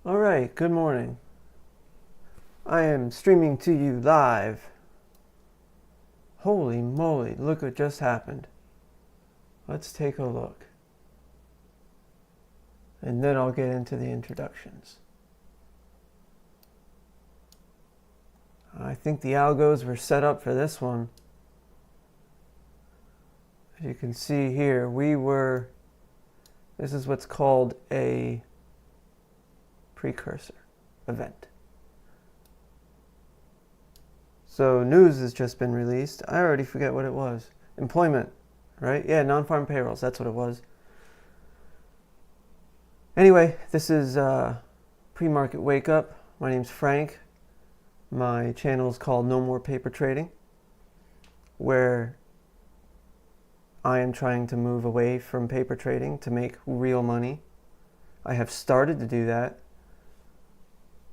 All right, good morning. I am streaming to you live. Holy moly, look what just happened. Let's take a look. And then I'll get into the introductions. I think the algos were set up for this one. As you can see here, this is what's called a precursor event. So news has just been released. I already forget what it was. Employment, right? Yeah, non-farm payrolls, that's what it was. Anyway, this is Premarket Wake Up. My name's Frank. My channel is called No More Paper Trading, where I am trying to move away from paper trading to make real money. I have started to do that.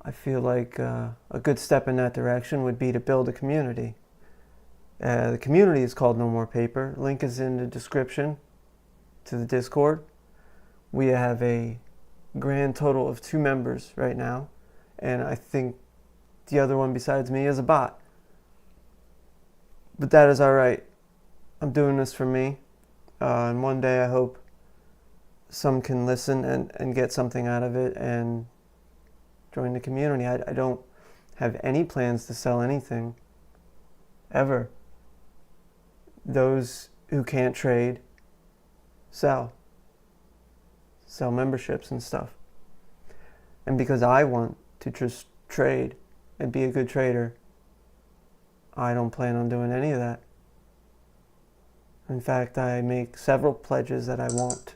I feel like a good step in that direction would be to build a community. The community is called No More Paper. Link is in the description to the Discord. We have a grand total of 2 members right now, and I think the other one besides me is a bot. But that is alright. I'm doing this for me, and one day I hope some can listen and get something out of it and join the community. I don't have any plans to sell anything, ever. Those who can't trade, sell memberships and stuff. And because I want to just trade and be a good trader, I don't plan on doing any of that. In fact, I make several pledges that I won't.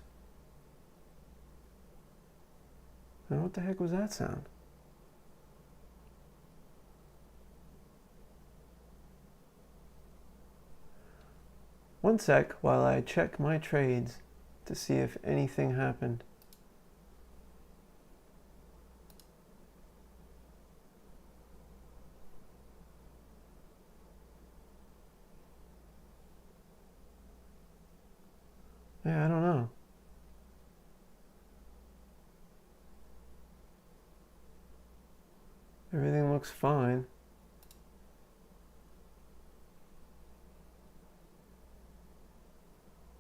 And what the heck was that sound? One sec while I check my trades to see if anything happened. Yeah, I don't know. Everything looks fine.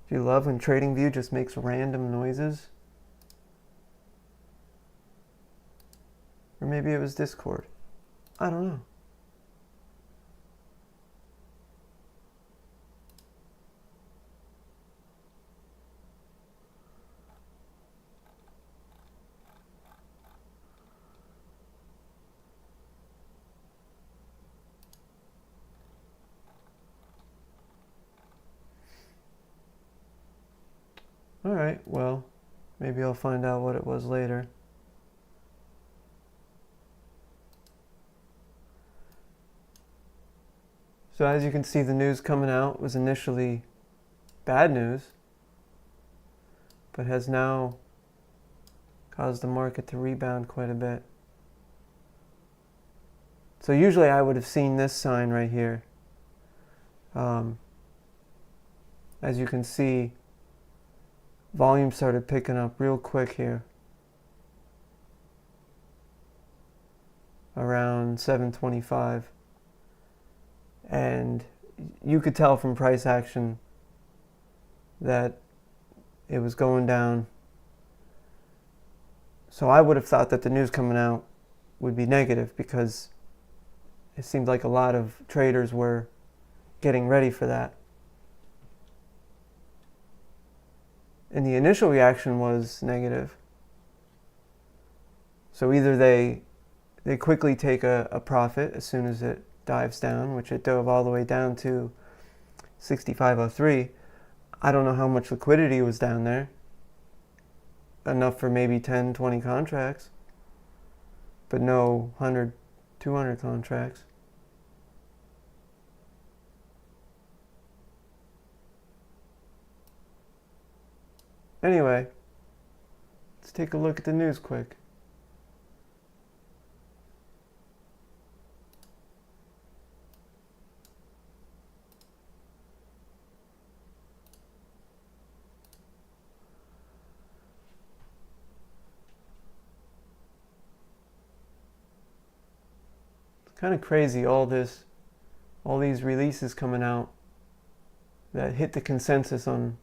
Do you love when TradingView just makes random noises? Or maybe it was Discord. I don't know. Alright, well, maybe I'll find out what it was later. So as you can see, the news coming out was initially bad news, but has now caused the market to rebound quite a bit. So usually I would have seen this sign right here. As you can see, volume started picking up real quick here around 725, and you could tell from price action that it was going down. So I would have thought that the news coming out would be negative, because it seemed like a lot of traders were getting ready for that. And the initial reaction was negative. So either they quickly take a profit as soon as it dives down, which it dove all the way down to 65.03. I don't know how much liquidity was down there. Enough for maybe 10, 20 contracts, but no 100, 200 contracts. Anyway, let's take a look at the news quick. kind of crazy, all these releases coming out that hit the consensus on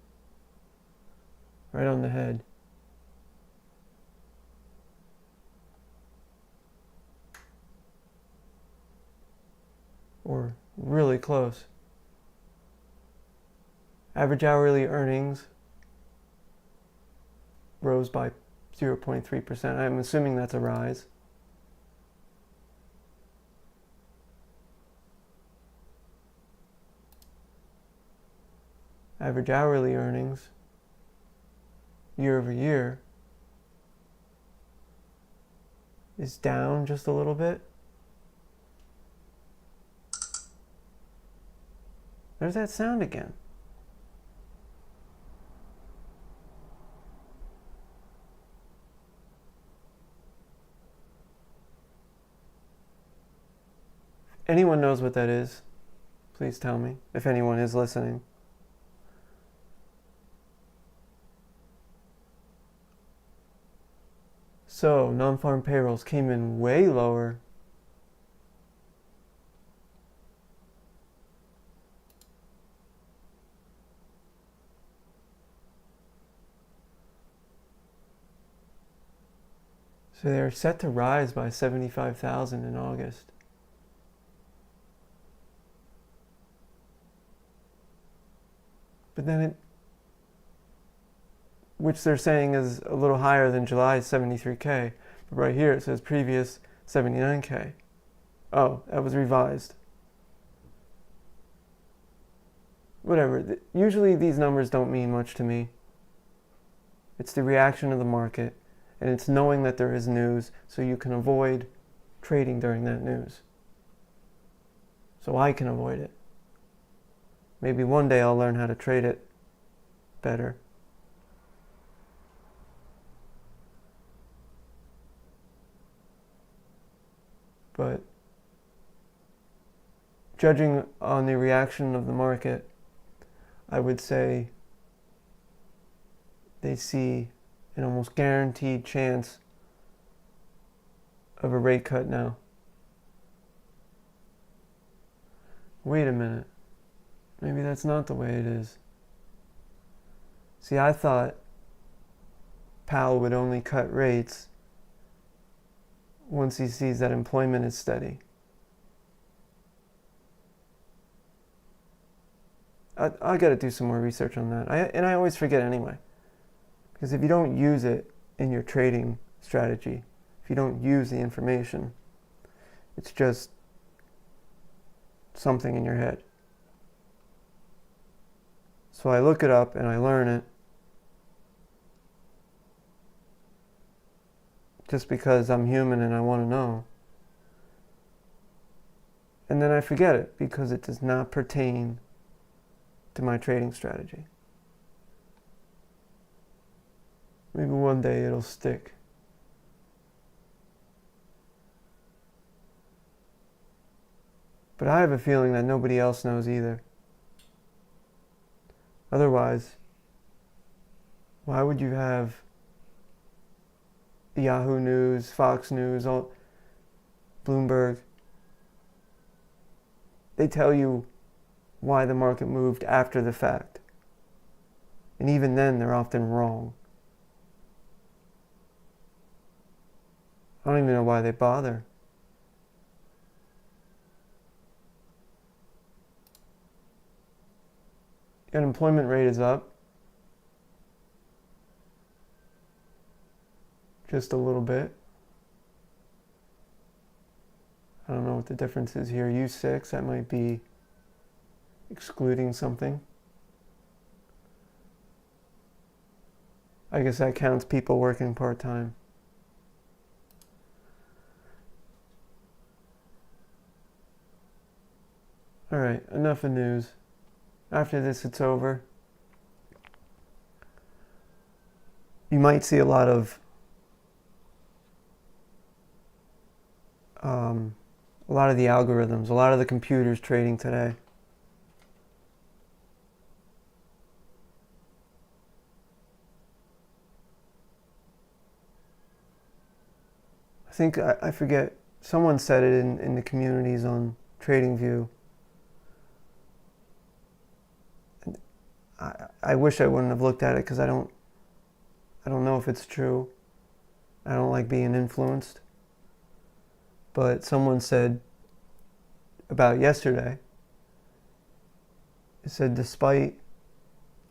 right on the head. Or really close. Average hourly earnings rose by 0.3%. I'm assuming that's a rise. Average hourly earnings year over year is down just a little bit. There's that sound again. If anyone knows what that is, please tell me, if anyone is listening. So, non-farm payrolls came in way lower. So they're set to rise by 75,000 in August. But then which they're saying is a little higher than July's 73K. But right here it says previous 79K. Oh, that was revised. Whatever. Usually these numbers don't mean much to me. It's the reaction of the market, and it's knowing that there is news so you can avoid trading during that news. So I can avoid it. Maybe one day I'll learn how to trade it better. But judging on the reaction of the market, I would say they see an almost guaranteed chance of a rate cut now. Wait a minute. Maybe that's not the way it is. See, I thought Powell would only cut rates once he sees that employment is steady. I got to do some more research on that. I always forget anyway. Because if you don't use it in your trading strategy, if you don't use the information, it's just something in your head. So I look it up and I learn it just because I'm human and I want to know. And then I forget it because it does not pertain to my trading strategy. Maybe one day it'll stick. But I have a feeling that nobody else knows either. Otherwise, why would you have the Yahoo News, Fox News, Bloomberg? They tell you why the market moved after the fact. And even then, they're often wrong. I don't even know why they bother. The unemployment rate is up. Just a little bit. I don't know what the difference is here. U6, that might be excluding something. I guess that counts people working part-time. All right, enough of news. After this, it's over. You might see a lot of the algorithms, a lot of the computers trading today. I think I forget someone said it in the communities on TradingView. I wish I wouldn't have looked at it because I don't know if it's true. I don't like being influenced. But someone said about yesterday, it said despite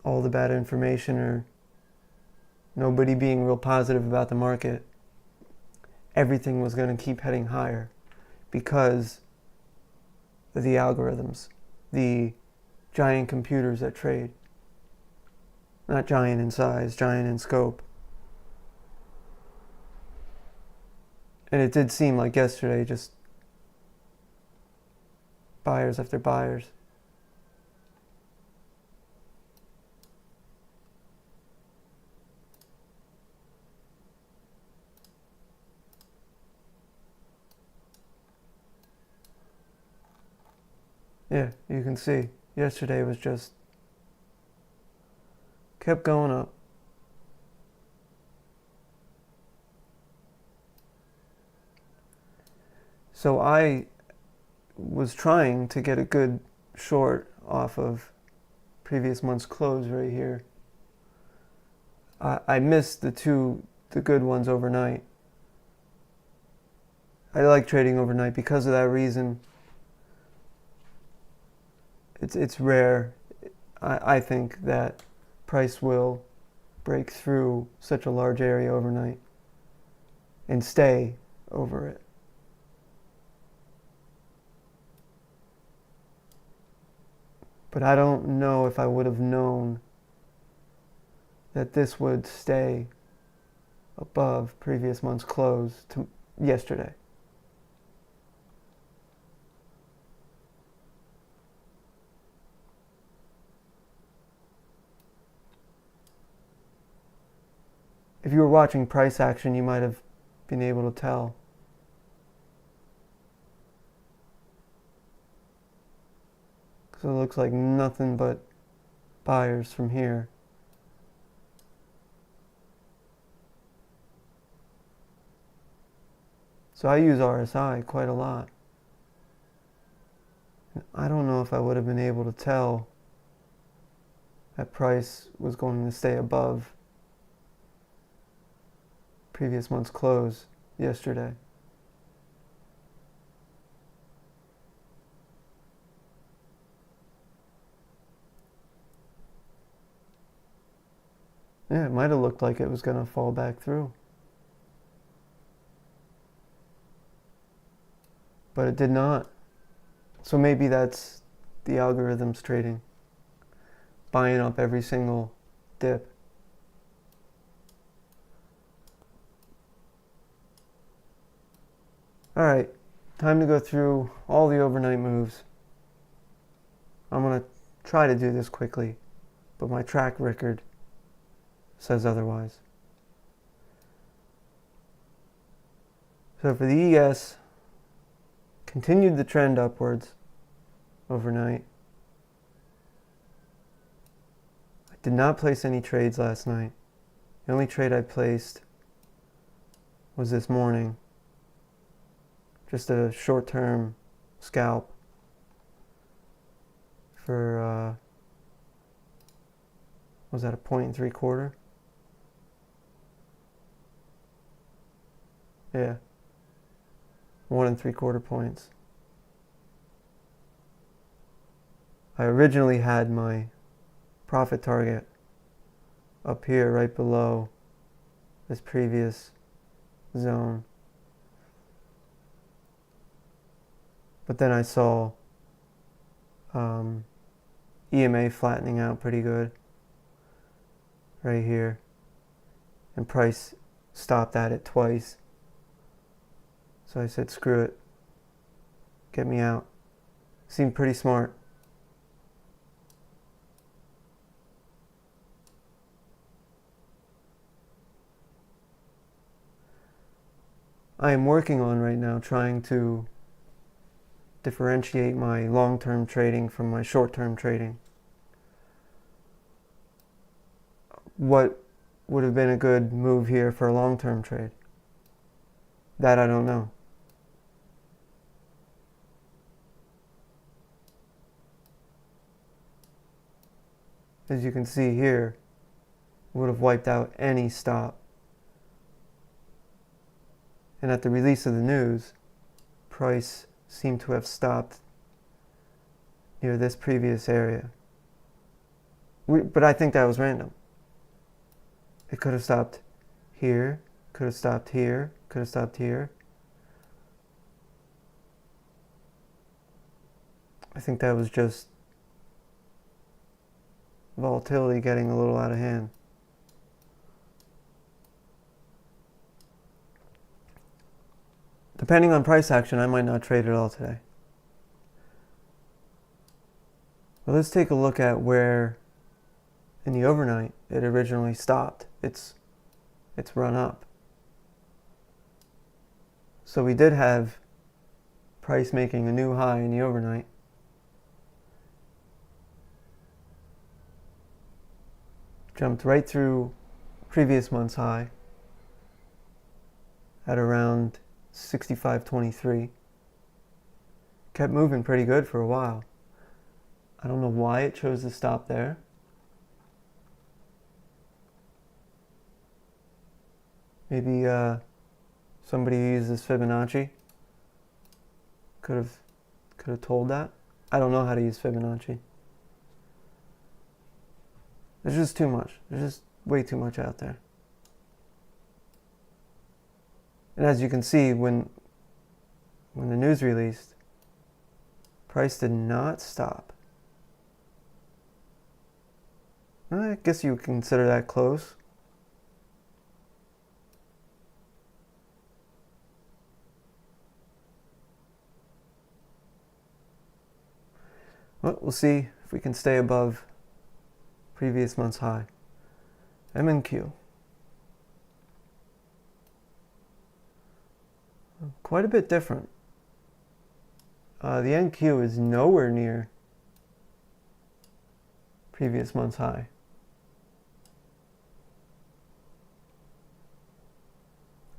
all the bad information or nobody being real positive about the market, everything was going to keep heading higher because of the algorithms, the giant computers that trade. Not giant in size, giant in scope. And it did seem like yesterday just buyers after buyers. Yeah, you can see yesterday was just kept going up. So I was trying to get a good short off of previous month's close right here. I missed the good ones overnight. I like trading overnight because of that reason. It's rare, I think, that price will break through such a large area overnight and stay over it. But I don't know if I would have known that this would stay above previous month's close to yesterday. If you were watching price action, you might have been able to tell. So it looks like nothing but buyers from here. So I use RSI quite a lot. I don't know if I would have been able to tell that price was going to stay above previous month's close yesterday. Yeah, it might have looked like it was going to fall back through. But it did not. So maybe that's the algorithms trading, buying up every single dip. Alright, time to go through all the overnight moves. I'm going to try to do this quickly, but my track record says otherwise. So for the ES, continued the trend upwards overnight. I did not place any trades last night. The only trade I placed was this morning. Just a short-term scalp for, was that a 1.75? Yeah, 1.75 points. I originally had my profit target up here right below this previous zone. But then I saw EMA flattening out pretty good right here, and price stopped at it twice. So I said, screw it, get me out. Seemed pretty smart. I am working on right now trying to differentiate my long-term trading from my short-term trading. What would have been a good move here for a long-term trade? That I don't know. as you can see here, would have wiped out any stop. And at the release of the news, price seemed to have stopped near this previous area. But I think that was random. It could have stopped here, could have stopped here, could have stopped here. I think that was just volatility getting a little out of hand. Depending on price action, I might not trade at all today. Well, let's take a look at where in the overnight it originally stopped. It's run up. So we did have price making a new high in the overnight. Jumped right through previous month's high at around 65.23. Kept moving pretty good for a while. I don't know why it chose to stop there. Maybe somebody who uses Fibonacci could have told that. I don't know how to use Fibonacci. There's just too much. There's just way too much out there. And as you can see, when the news released, price did not stop. I guess you would consider that close. Well, we'll see if we can stay above previous month's high. MNQ. Quite a bit different. The NQ is nowhere near previous month's high.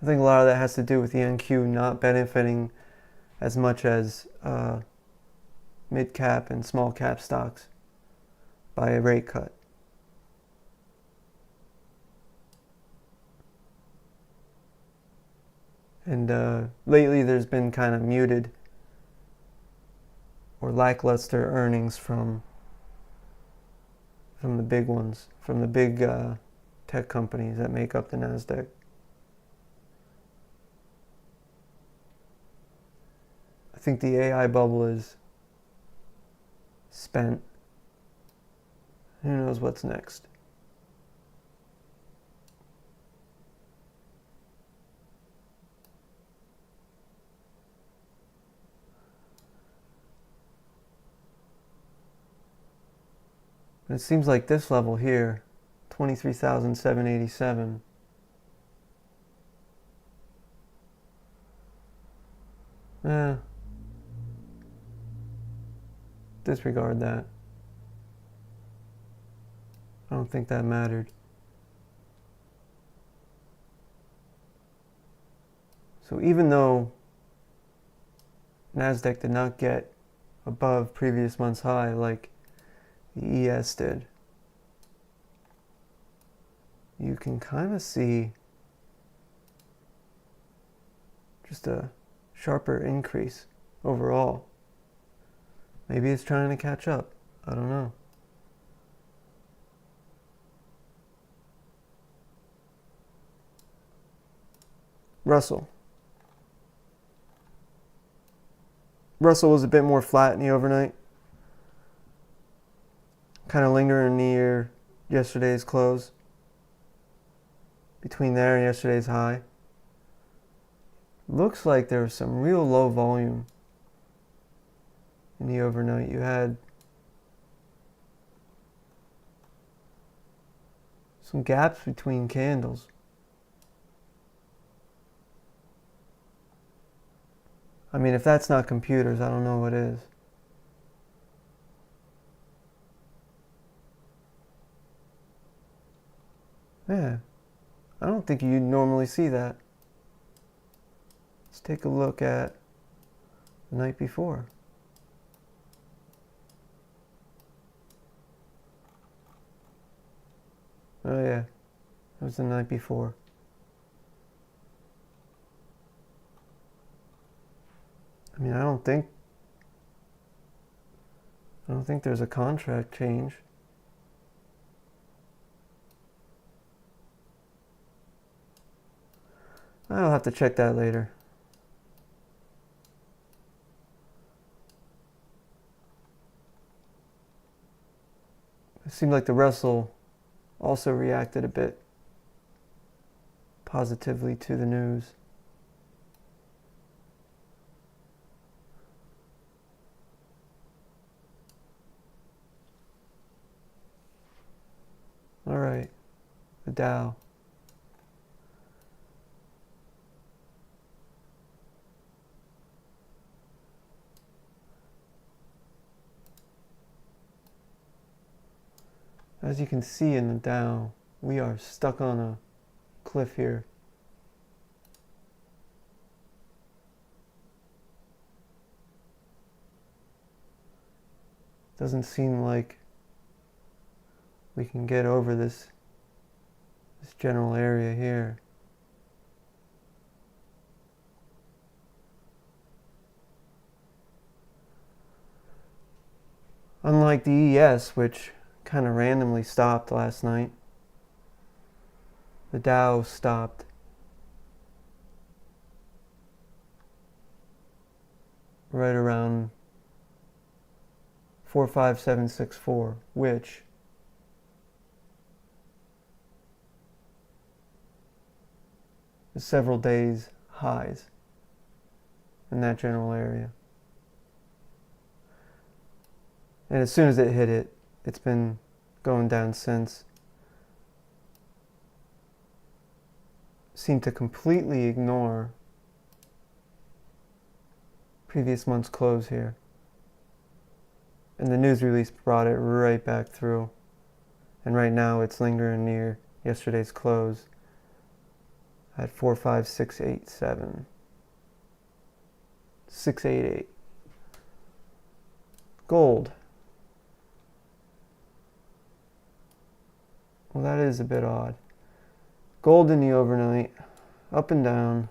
I think a lot of that has to do with the NQ not benefiting as much as mid-cap and small-cap stocks by a rate cut. And lately there's been kind of muted or lackluster earnings from the big ones, from the big tech companies that make up the NASDAQ. I think the AI bubble is spent. Who knows what's next? And it seems like this level here, 23,787, disregard that. I don't think that mattered. So even though NASDAQ did not get above previous month's high like the ES did, you can kind of see just a sharper increase overall. Maybe it's trying to catch up. I don't know. Russell. Russell was a bit more flat in the overnight. Kind of lingering near yesterday's close. Between there and yesterday's high. Looks like there was some real low volume in the overnight. You had some gaps between candles. I mean, if that's not computers, I don't know what is. Yeah, I don't think you'd normally see that. Let's take a look at the night before. Oh yeah, it was the night before. I mean, I don't think there's a contract change. I'll have to check that later. It seemed like the Russell also reacted a bit positively to the news. All right, the Dow. As you can see in the Dow, we are stuck on a cliff here. Doesn't seem like we can get over this general area here. Unlike the ES, which kind of randomly stopped last night, the Dow stopped right around 45764, which is several days highs in that general area. And as soon as it hit it, it's been going down since. Seemed to completely ignore previous month's close here. And the news release brought it right back through. And right now it's lingering near yesterday's close at 45687. 688. Gold. Well, that is a bit odd. Gold in the overnight, up and down.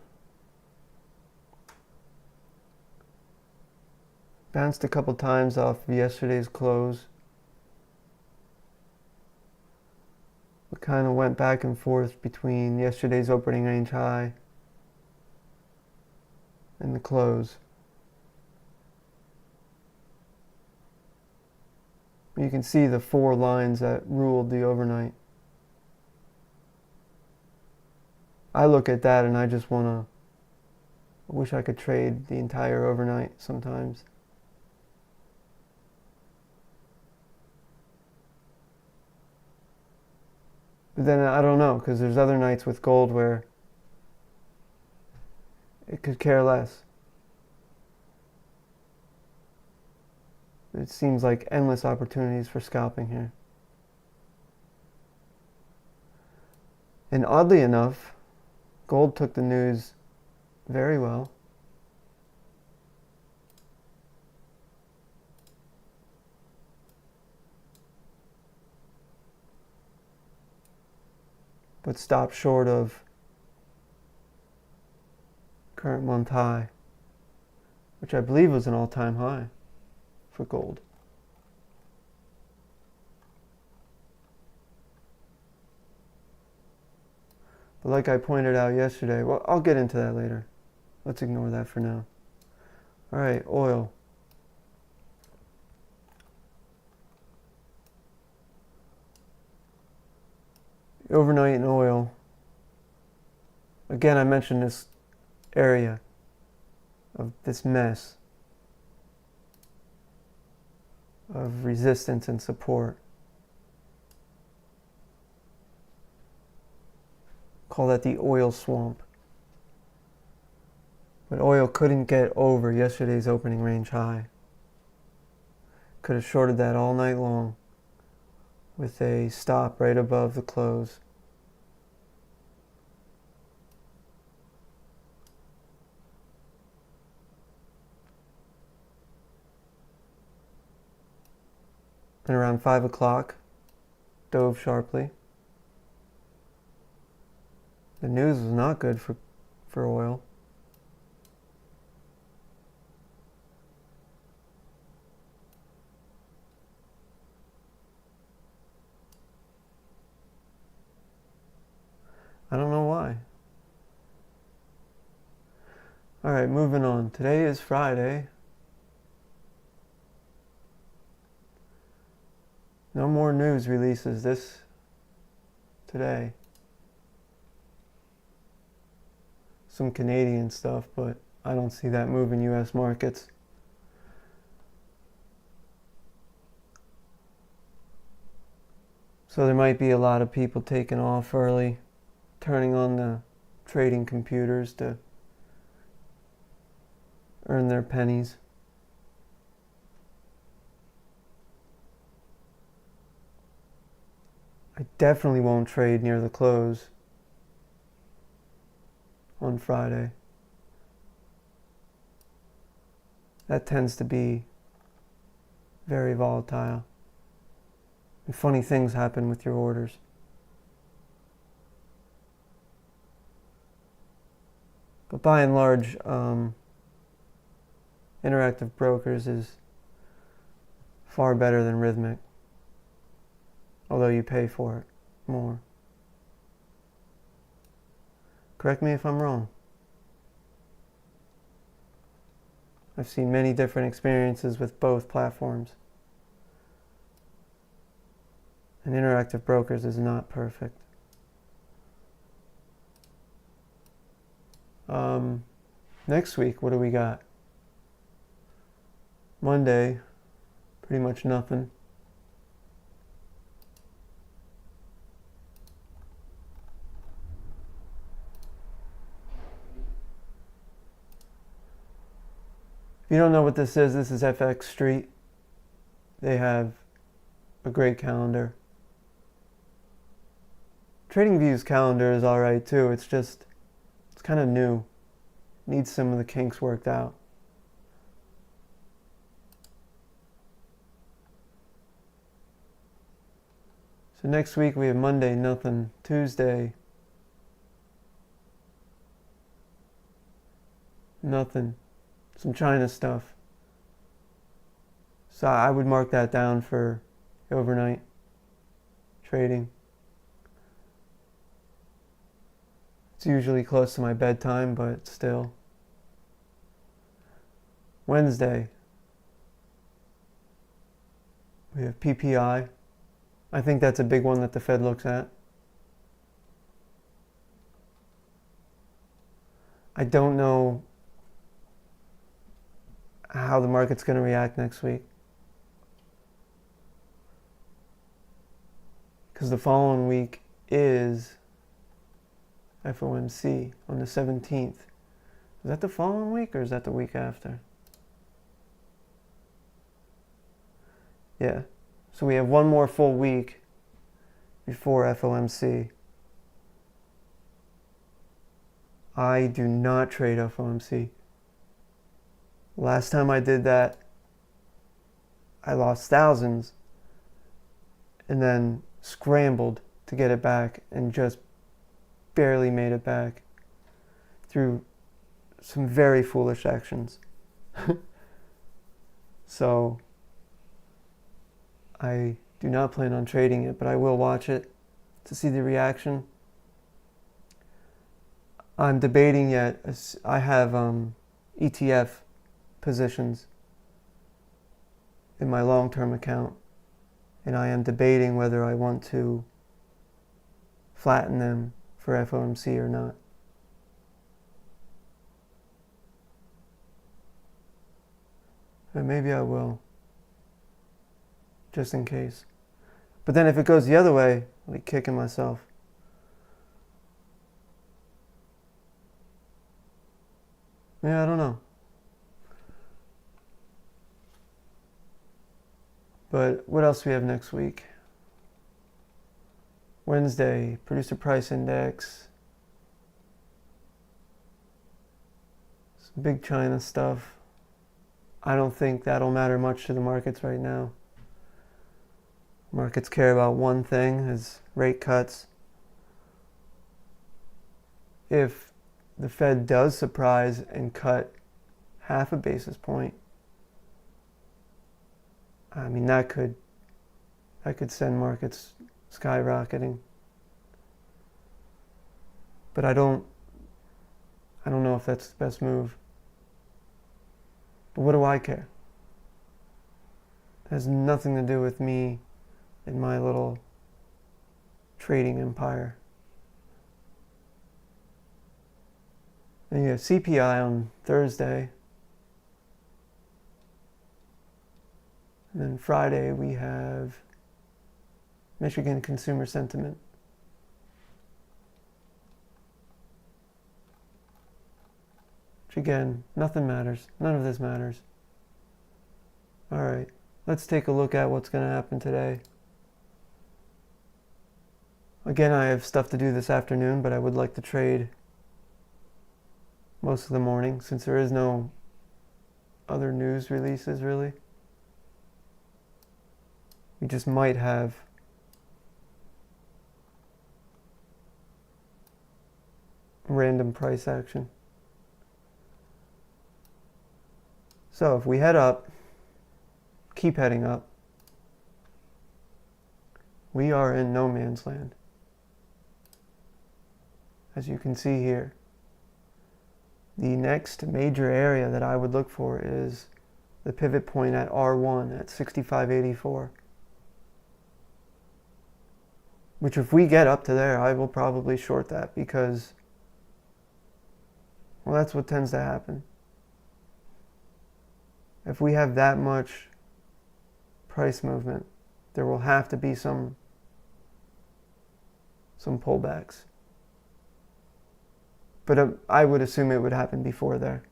Bounced a couple times off of yesterday's close. We kind of went back and forth between yesterday's opening range high and the close. You can see the four lines that ruled the overnight. I look at that and I just I wish I could trade the entire overnight sometimes. But then I don't know, because there's other nights with gold where it could care less. It seems like endless opportunities for scalping here. And oddly enough, gold took the news very well. But stopped short of current month high, which I believe was an all-time high for gold. But like I pointed out yesterday, well, I'll get into that later. Let's ignore that for now. All right, oil. Overnight in oil. Again, I mentioned this area of this mess of resistance and support. Call that the oil swamp. But oil couldn't get over yesterday's opening range high. Could have shorted that all night long with a stop right above the close. And around 5 o'clock, dove sharply. The news was not good for oil. I don't know why. Alright, moving on. Today is Friday. No more news releases today. Some Canadian stuff, but I don't see that moving US markets. So there might be a lot of people taking off early, turning on the trading computers to earn their pennies. I definitely won't trade near the close on Friday. That tends to be very volatile. And funny things happen with your orders. But by and large, Interactive Brokers is far better than Rhythmic, although you pay for it more. Correct me if I'm wrong. I've seen many different experiences with both platforms. And Interactive Brokers is not perfect. Next week, what do we got? Monday, pretty much nothing. If you don't know what this is FX Street. They have a great calendar. TradingView's calendar is alright too. It's kind of new. Needs some of the kinks worked out. So next week we have Monday, nothing. Tuesday, nothing. Some China stuff. So I would mark that down for overnight trading. It's usually close to my bedtime, but still. Wednesday, we have PPI. I think that's a big one that the Fed looks at. I don't know how the market's going to react next week, because the following week is FOMC on the 17th. Is that the following week or is that the week after? Yeah. So we have one more full week before FOMC. I do not trade FOMC. Last time I did that, I lost thousands and then scrambled to get it back and just barely made it back through some very foolish actions. So I do not plan on trading it, but I will watch it to see the reaction. I'm debating yet. I have ETF positions in my long-term account, and I am debating whether I want to flatten them for FOMC or not. But maybe I will, just in case. But then if it goes the other way, I'll be kicking myself. Yeah, I don't know. But what else do we have next week? Wednesday, Producer Price Index. Some big China stuff. I don't think that'll matter much to the markets right now. Markets care about one thing, is rate cuts. if the Fed does surprise and cut half a basis point, I mean, that could send markets skyrocketing. But I don't know if that's the best move. But what do I care? It has nothing to do with me and my little trading empire. And you have CPI on Thursday. And then Friday we have Michigan consumer sentiment. Which again, nothing matters. None of this matters. All right, let's take a look at what's going to happen today. Again, I have stuff to do this afternoon, but I would like to trade most of the morning since there is no other news releases really. We just might have random price action. So if we head up, keep heading up, we are in no man's land. As you can see here, the next major area that I would look for is the pivot point at R1 at 65.84. Which if we get up to there, I will probably short that because, well, that's what tends to happen. If we have that much price movement, there will have to be some pullbacks. But I would assume it would happen before there.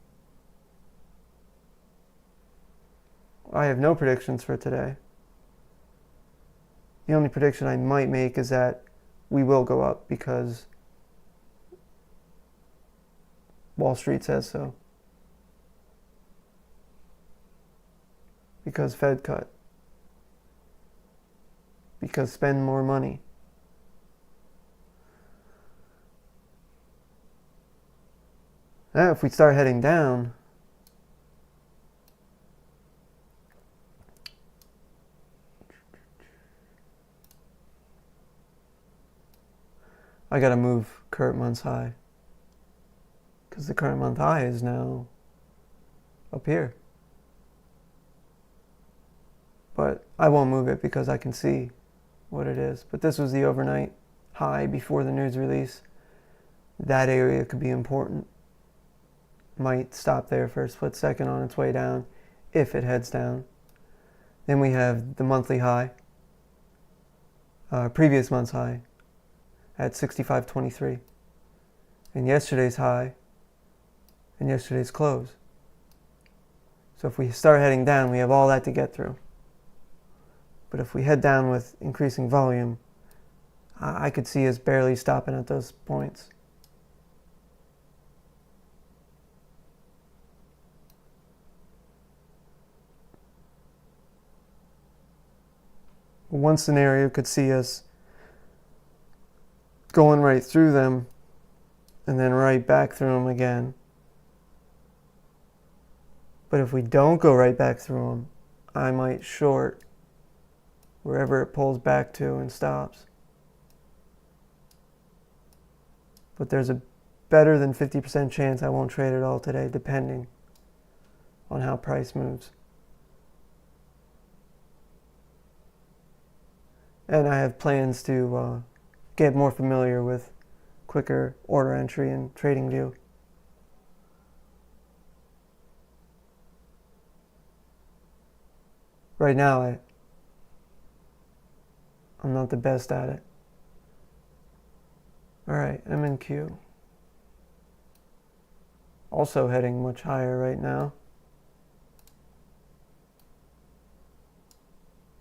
I have no predictions for today. The only prediction I might make is that we will go up because Wall Street says so. Because Fed cut. Because spend more money. Now if we start heading down, I gotta move current month's high because the current month high is now up here. But I won't move it because I can see what it is. But this was the overnight high before the news release. That area could be important. Might stop there for a split second on its way down if it heads down. Then we have the monthly high, previous month's high at 65.23, and yesterday's high and yesterday's close. So if we start heading down, we have all that to get through. But if we head down with increasing volume, I could see us barely stopping at those points. One scenario could see us going right through them and then right back through them again. But if we don't go right back through them, I might short wherever it pulls back to and stops. But there's a better than 50% chance I won't trade at all today, depending on how price moves. And I have plans to get more familiar with quicker order entry and trading view. Right now, I'm not the best at it. All right, M&Q. Also heading much higher right now.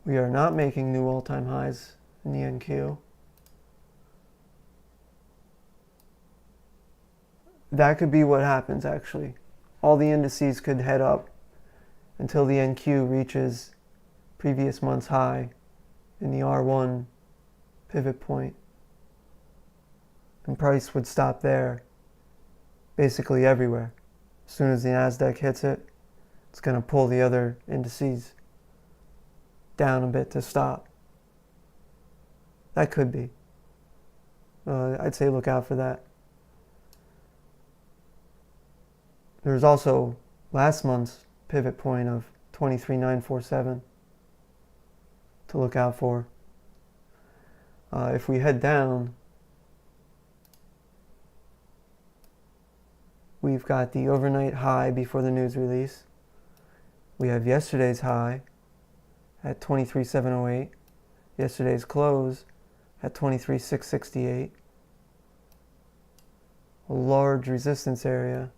We are not making new all-time highs in the NQ. That could be what happens actually. All the indices could head up until the NQ reaches previous month's high in the R1 pivot point. And price would stop there basically everywhere. As soon as the NASDAQ hits it, it's going to pull the other indices down a bit to stop. That could be. I'd say look out for that. There's also last month's pivot point of 23,947 to look out for. If we head down, we've got the overnight high before the news release. We have yesterday's high at 23,708, yesterday's close at 23,668. A large resistance area.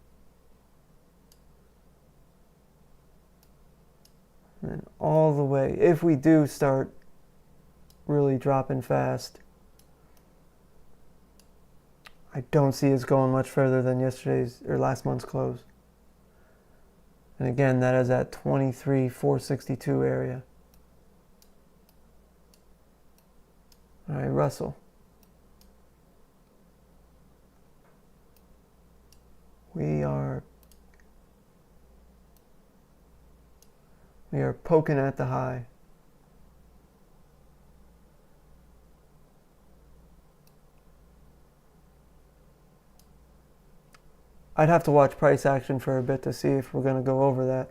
And then all the way, if we do start really dropping fast, I don't see us going much further than yesterday's or last month's close. And again, that is at 23,462 area. All right, Russell. We are poking at the high. I'd have to watch price action for a bit to see if we're going to go over that.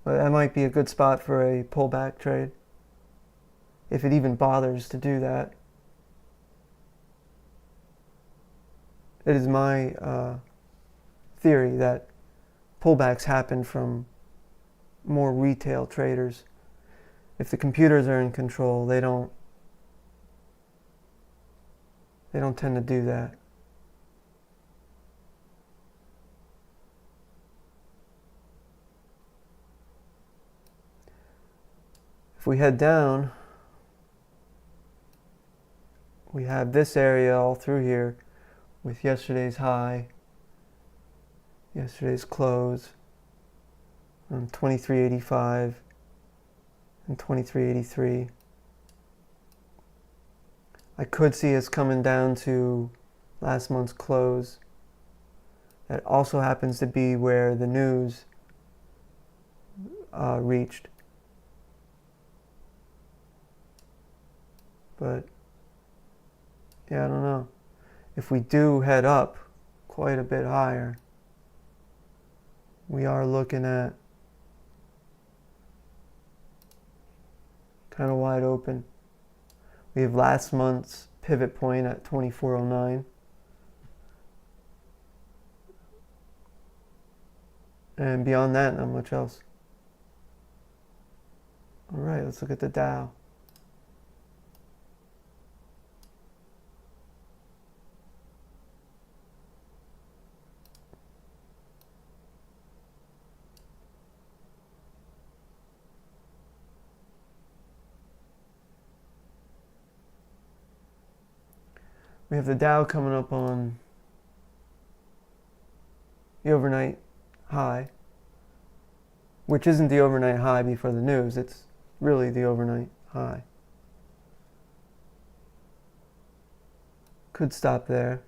But that might be a good spot for a pullback trade, if it even bothers to do that. It is my theory that pullbacks happen from more retail traders. If the computers are in control, they don't tend to do that. If we head down, we have this area all through here with yesterday's high, yesterday's close on 23.85 and 23.83. I could see us coming down to last month's close. That also happens to be where the news reached. But yeah, I don't know. If we do head up quite a bit higher, we are looking at kind of wide open. We have last month's pivot point at 2409. And beyond that, not much else. All right, let's look at the Dow. We have the Dow coming up on the overnight high, which isn't the overnight high before the news, it's really the overnight high. Could stop there.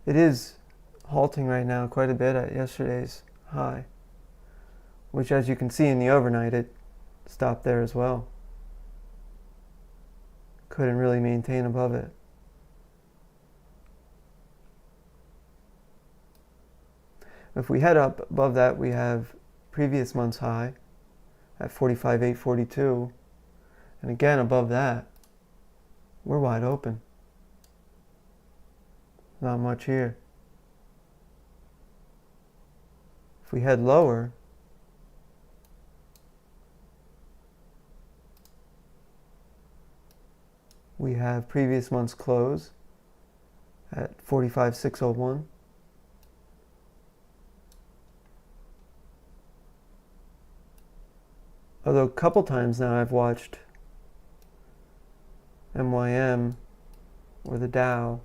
It is halting right now quite a bit at yesterday's high, which, as you can see in the overnight, it stopped there as well. Couldn't really maintain above it. If we head up above that, we have previous month's high at 45,842, and again above that, we're wide open. Not much here. If we head lower, we have previous month's close at 45,601. Although a couple times now I've watched MYM or the Dow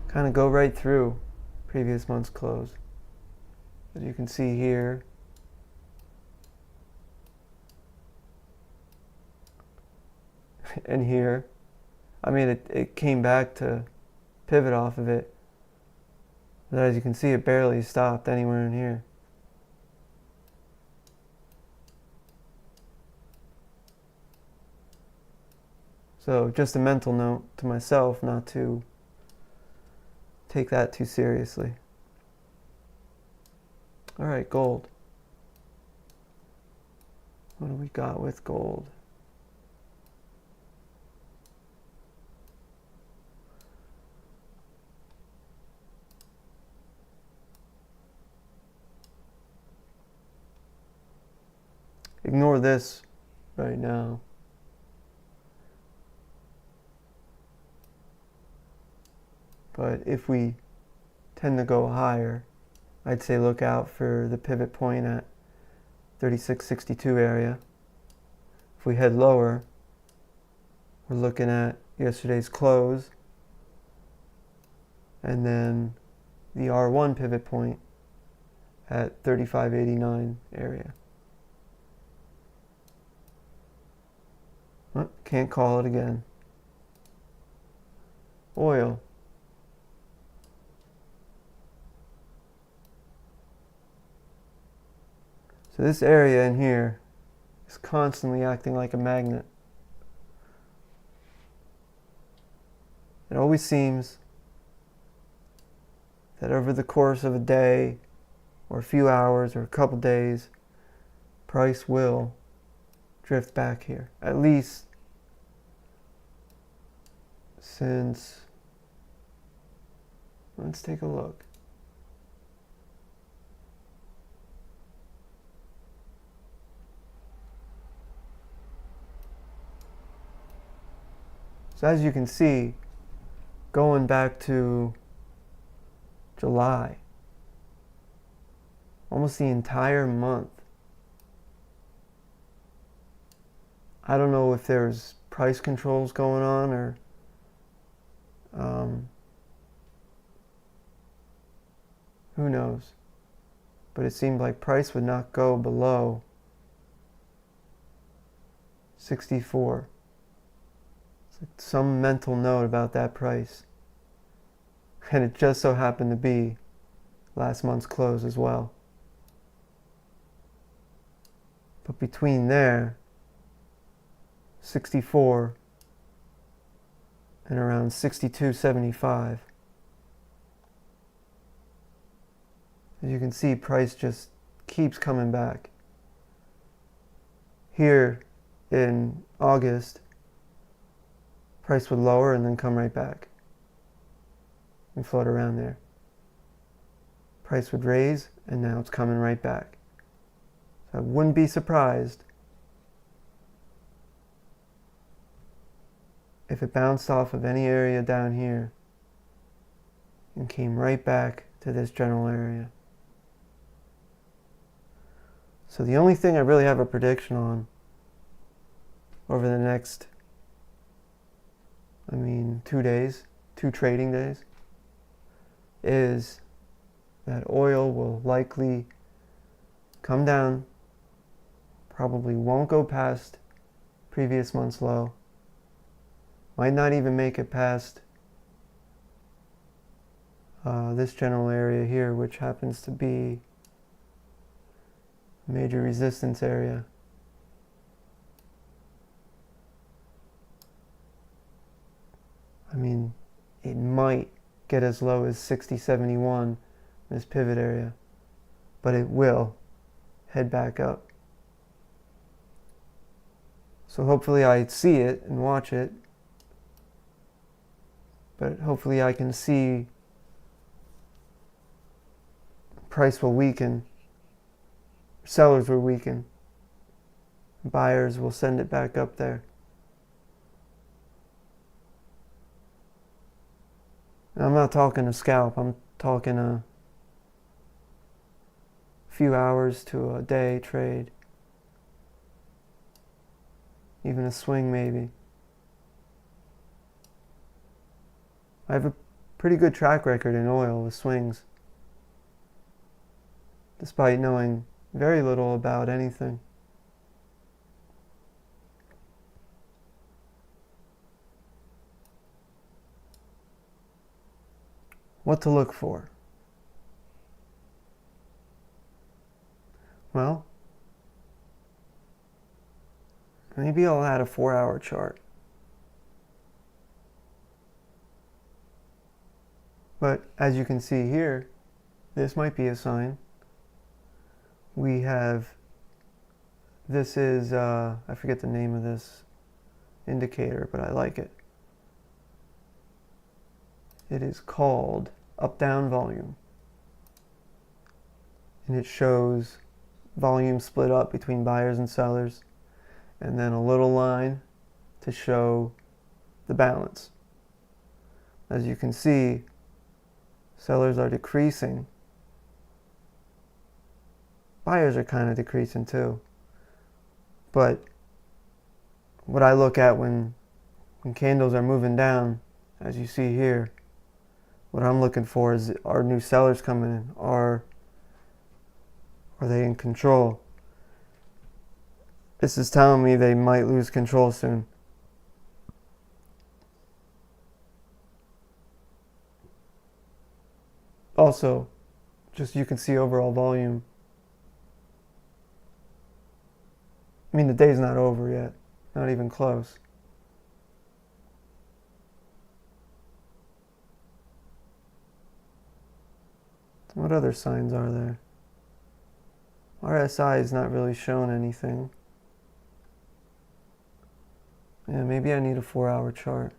kind of go right through previous month's close. As you can see here, and here, I mean, it came back to pivot off of it, but as you can see, it barely stopped anywhere in here. So just a mental note to myself not to take that too seriously. All right, gold. What do we got with gold? Ignore this right now. But if we tend to go higher, I'd say look out for the pivot point at 3662 area. If we head lower, we're looking at yesterday's close and then the R1 pivot point at 3589 area. Oh, can't call it again. Oil. So this area in here is constantly acting like a magnet. It always seems that over the course of a day or a few hours or a couple days, price will drift back here. At least since, let's take a look. So as you can see, going back to July, almost the entire month, I don't know if there's price controls going on or who knows, but it seemed like price would not go below 64. Some mental note about that price, and it just so happened to be last month's close as well. But between there, 64 and around 62.75, as you can see, price just keeps coming back. Here in August, price would lower and then come right back and float around there. Price would raise and now it's coming right back. So I wouldn't be surprised if it bounced off of any area down here and came right back to this general area. So the only thing I really have a prediction on over the next 2 days, 2 trading days, is that oil will likely come down, probably won't go past previous month's low, might not even make it past this general area here, which happens to be a major resistance area. It might get as low as 60.71, this pivot area, but it will head back up. So hopefully I see it and watch it, but hopefully I can see price will weaken, sellers will weaken, buyers will send it back up there. And I'm not talking a scalp, I'm talking a few hours to a day trade, even a swing maybe. I have a pretty good track record in oil with swings. despite knowing very little about anything. What to look for? Well, maybe I'll add a 4-hour chart. But as you can see here, this might be a sign. We have, this is, I forget the name of this indicator, but I like it. It is called up-down volume. And it shows volume split up between buyers and sellers, and then a little line to show the balance. As you can see, sellers are decreasing. Buyers are kind of decreasing too. But what I look at when candles are moving down, as you see here, what I'm looking for is, are new sellers coming in? Are they in control? This is telling me they might lose control soon. Also, just you can see overall volume. I mean, the day's not over yet, not even close. What other signs are there? RSI is not really showing anything. Yeah, maybe I need a 4-hour chart.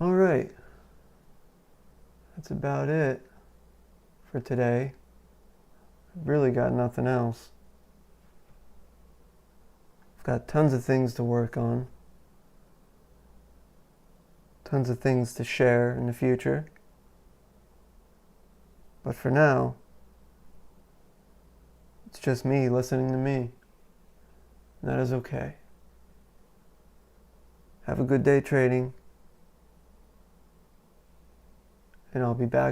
All right, that's about it for today. I've really got nothing else. I've got tons of things to work on, tons of things to share in the future. But for now, it's just me listening to me. And that is okay. Have a good day trading. And I'll be back